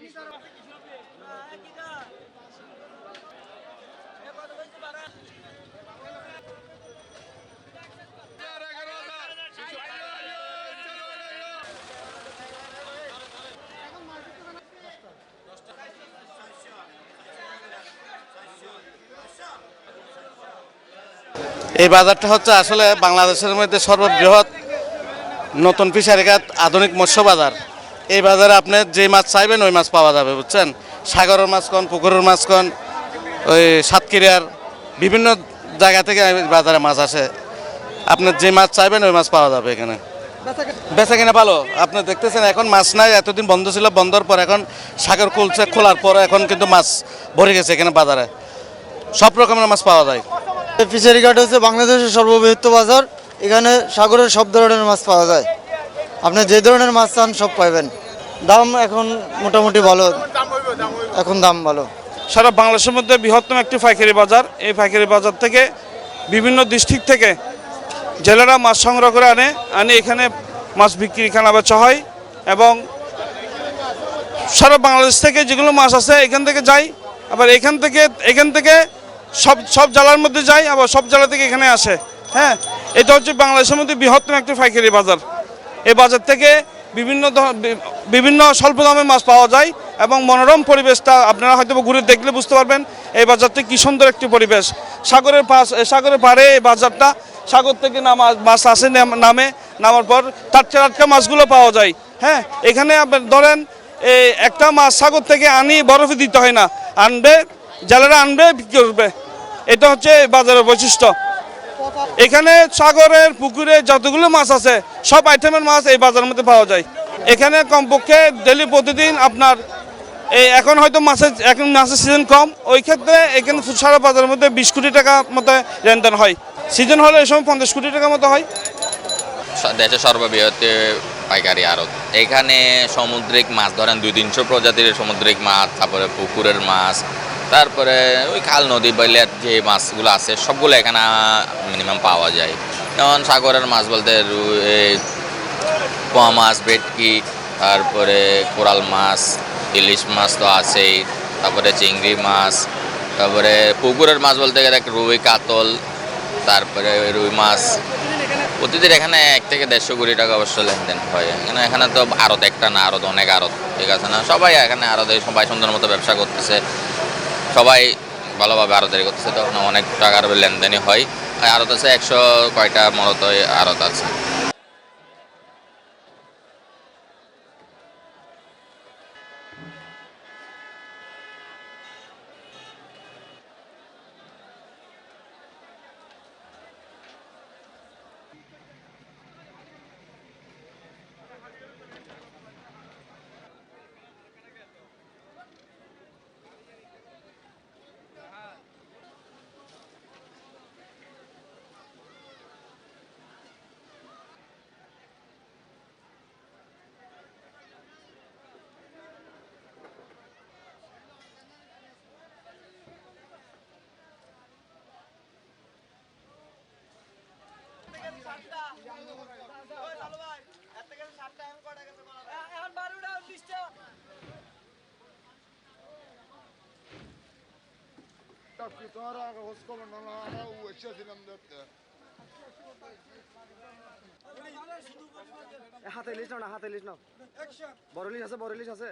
এই বাজারটা হচ্ছে আসলে বাংলাদেশের মধ্যে সর্ববৃহৎ নতুন ফিশারিঘাট আধুনিক মৎস্য বাজার। এই বাজারে আপনি যে মাছ চাইবেন ওই মাছ পাওয়া যাবে, বুঝছেন। সাগরের মাছ কন, পুকুরের মাছ কন, ওই সাতক্ষীরার বিভিন্ন জায়গা থেকে বাজারে মাছ আসে। আপনি যে মাছ চাইবেন ওই মাছ পাওয়া যাবে এখানে। বেচা কিনা ভালো। আপনি দেখতেছেন এখন মাছ নাই, এতদিন বন্ধ ছিল, বন্ধর পর এখন সাগর খুলছে, খোলার পর এখন কিন্তু মাছ ভরে গেছে এখানে বাজারে, সব রকমের মাছ পাওয়া যায়। ফিশারি ঘাট হচ্ছে বাংলাদেশের সর্ববৃহৎ বাজার। এখানে সাগরের সব ধরনের মাছ পাওয়া যায়। আপনি যে ধরনের মাছ চান সব পাবেন। দাম এখন মোটামুটি ভালো, এখন দাম ভালো। সারা বাংলাদেশের মধ্যে বৃহত্তম একটি পাইকারি বাজার। এই পাইকারি বাজার থেকে বিভিন্ন ডিস্ট্রিক্ট থেকে জেলেরা মাছ সংগ্রহ করে আনে এখানে মাছ বিক্রি কেনা বেচা হয়। এবং সারা বাংলাদেশ থেকে যেগুলো মাছ আছে এখান থেকে যায়, আবার এখান থেকে সব জেলার মধ্যে যায়, আবার সব জেলা থেকে এখানে আসে। হ্যাঁ, এটা হচ্ছে বাংলাদেশের মধ্যে বৃহত্তম একটি পাইকারি বাজার। এই বাজার থেকে বিভিন্ন স্বল্প দামে মাছ পাওয়া যায় এবং মনোরম পরিবেশটা আপনারা হয়তো ঘুরে দেখলে বুঝতে পারবেন এই বাজারটা কী সুন্দর একটি পরিবেশ। সাগরের পাড়ে এই বাজারটা, সাগর থেকে মাছ আসে, নামার পর টাটকা মাছগুলো পাওয়া যায়। হ্যাঁ, এখানে আপনার ধরেন এই একটা মাছ সাগর থেকে আনি বরফে দিতে হয় না, জেলেরা আনবে বিক্রি করবে। এটা হচ্ছে বাজারের বৈশিষ্ট্য। এখানে সাগরের পুকুরে যতগুলো মাছ আছে সব আইটেমের মাছ এই বাজারের মধ্যে পাওয়া যায়। এখানে কমপক্ষে ডেলি প্রতিদিন আপনার এখন হয়তো মাছের সিজন কম, ওই ক্ষেত্রে এখানে সারা বাজারের মধ্যে 20 কোটি টাকা মতো লেনদেন হয়। সিজন হলে এই সময় 50 কোটি টাকা মতো হয়। দেশের সর্ববৃহৎ পাইকারি আড়ত। এখানে সামুদ্রিক মাছ ধরেন 200-300 প্রজাতির সামুদ্রিক মাছ, তারপরে পুকুরের মাছ, তারপরে ওই খাল নদী বাইলের যে মাছগুলো আছে সবগুলো এখানে মিনিমাম পাওয়া যায়। যেমন সাগরের মাছ বলতে পোয়া মাছ, ভেটকি, তারপরে কোরাল মাছ, ইলিশ মাছ তো আছেই, তারপরে চিংড়ি মাছ, তারপরে পুকুরের মাছ বলতে গেলে রুই, কাতল, তারপরে রুই মাছ। প্রতিদিন এখানে 1 থেকে 150 কোটি টাকা অবশ্য লেনদেন হয়। এখানে তো আড়ত একটা না, আড়ত অনেক আড়ত, ঠিক আছে না? সবাই এখানে আড়তে সবাই সুন্দর মতো ব্যবসা করতেছে, সবাই ভালোভাবে আড়তদারি করতেছে, তখন অনেক টাকার লেনদেনই হয়। আড়ত আছে 100 কয়টা মূলত আড়ত আছে। হাতে ইলিশ নাও না, হাতে ইলিশ নাও। বড় ইলিশ আছে, বড় ইলিশ আছে।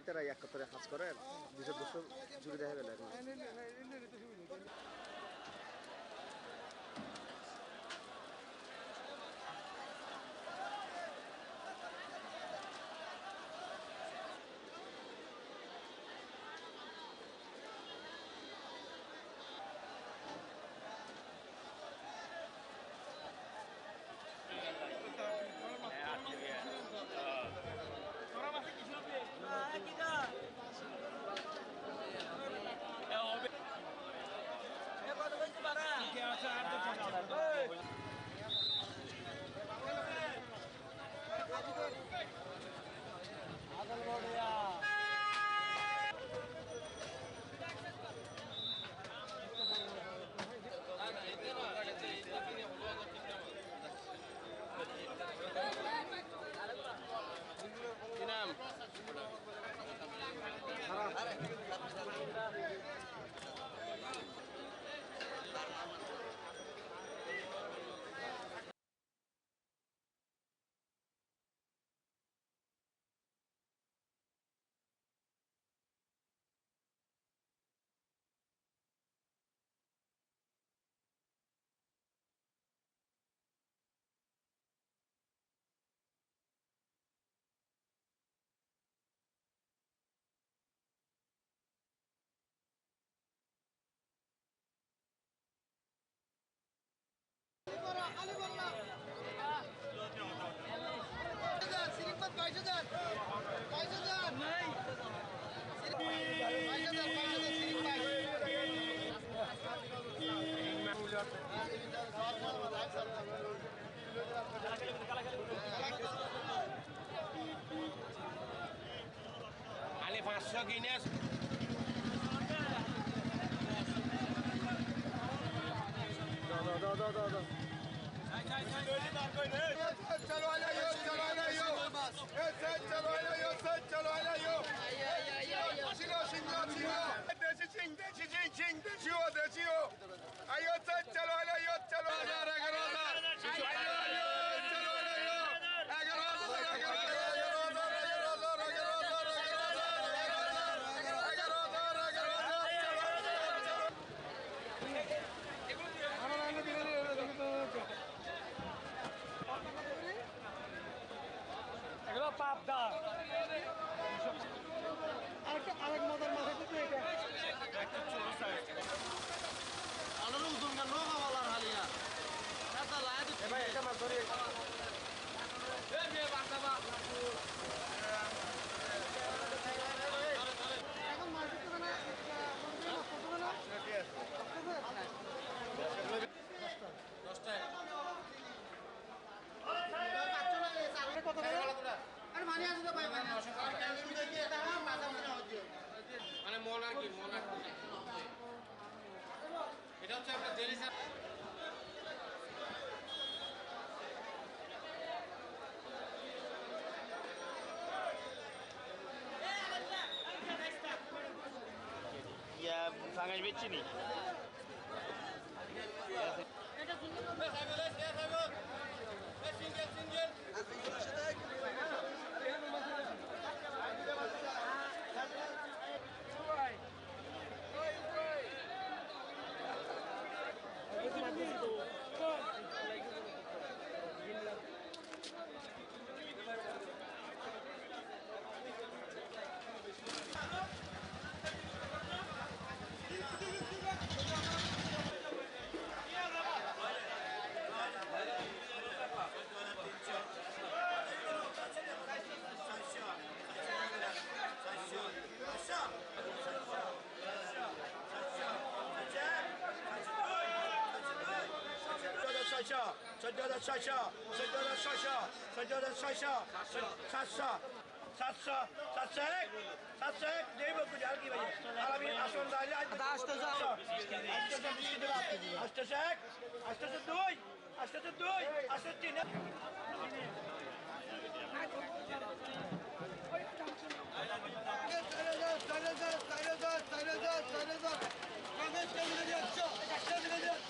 এটা এক কথায় হাজ করেন 200 জুড়ে দেখা গেল। Ali 500 কিনে चलो आइयो चलो आइयो चिलो चिलो चिलो देसी चिंग देसी हो आइयो चलो आइयो चलो 11 পাবদা আরেক মজার মাথা কিন্তু এটা একটা ছোট সাইজ আলোর উজুন কেন বাবার হালিয়া এত লাইট ভাই এটা মাছ ধরে এখন মার্কেট থেকে না মানে মন আর কি এটা হচ্ছে আপনার জেলি ইয়া ফাঙ্গাস বেচছি নি Kardeşler